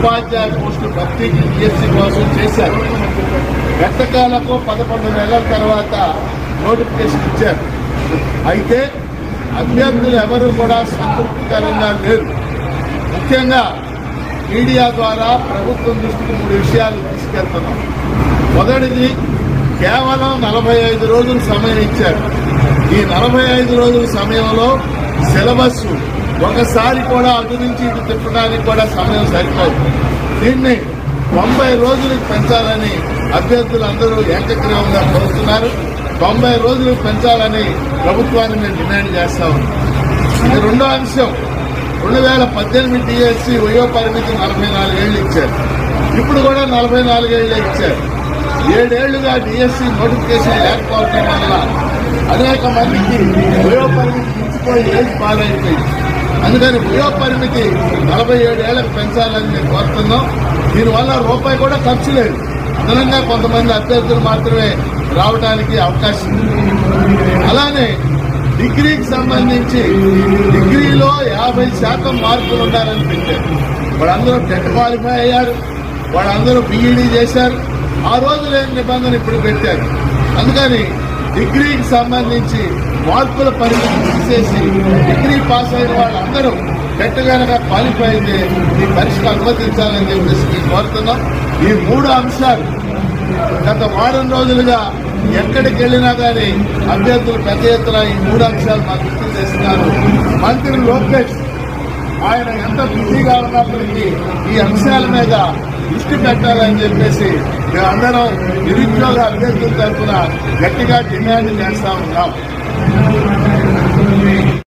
ఉపాధ్యాయ పోస్టుల భర్తీకి డిఎస్సి కోసం చేశారు. గతకాలకు 11 నెలల తర్వాత నోటిఫికేషన్ ఇచ్చారు. అయితే అభ్యర్థులు ఎవరు కూడా సంతృప్తికరంగా లేరు. ముఖ్యంగా మీడియా ద్వారా ప్రభుత్వం దృష్టికి 3 విషయాలు తీసుకెళ్తున్నాం. మొదటిది, కేవలం 45 రోజులు సమయం ఇచ్చారు. ఈ 45 రోజుల సమయంలో సిలబస్ ఒకసారి కూడా అటు నుంచి ఇటు తిప్పడానికి కూడా సమయం సరిపోదు. దీన్ని 90 రోజులకు పెంచాలని అభ్యర్థులందరూ ఏకగ్రీవంగా కోరుతున్నారు. 90 రోజులకు పెంచాలని ప్రభుత్వాన్ని మేము డిమాండ్ చేస్తా ఉన్నాం. ఇది రెండో అంశం. 2018 డిఎస్సి వయో పరిమితి 44 ఏళ్లు ఇచ్చారు. ఇప్పుడు కూడా 44 ఏళ్లే ఇచ్చారు. 7 ఏళ్లుగా డిఎస్సి నోటిఫికేషన్ లేకపోవడం వల్ల అనేక మందికి వయో పరిమితి మించిపోయి ఏజ్ పాలైపోయింది. అందుకని వయో పరిమితి 47 ఏళ్లకు పెంచాలని మేము కోరుతున్నాం. దీనివల్ల రూపాయి కూడా ఖర్చు లేదు. అదనంగా కొంతమంది అభ్యర్థులు మాత్రమే రావడానికి అవకాశం ఉంది. అలానే డిగ్రీకి సంబంధించి డిగ్రీలో 50% మార్కులు ఉండాలని పెట్టారు. వాళ్ళందరూ టెట్ క్వాలిఫై అయ్యారు, వాళ్ళందరూ బీఈడీ చేశారు. ఆ రోజు లేని నిబంధన ఇప్పుడు పెట్టారు. అందుకని డిగ్రీకి సంబంధించి మార్కుల పరిమితి తీసేసి డిగ్రీ పాస్ అయిన వాళ్ళందరూ టెట్ కనుక క్వాలిఫై అయితే ఈ పరీక్షకు అనుమతించాలని చెప్పేసి మేము కోరుతున్నాం. ఈ 3 అంశాలు గత వారం రోజులుగా ఎక్కడికి వెళ్లినా కానీ అభ్యర్థులు పెద్ద ఎత్తున ఈ 3 అంశాలు మాకు గుర్తు చేస్తున్నారు. మంత్రి లోకేష్ ఆయన ఎంత బిజీగా ఉన్నప్పటికీ ఈ అంశాల మీద దృష్టి పెట్టాలని చెప్పేసి మేమందరం నిరుద్యోగ అభ్యర్థుల తరఫున గట్టిగా డిమాండ్ చేస్తా ఉన్నాం.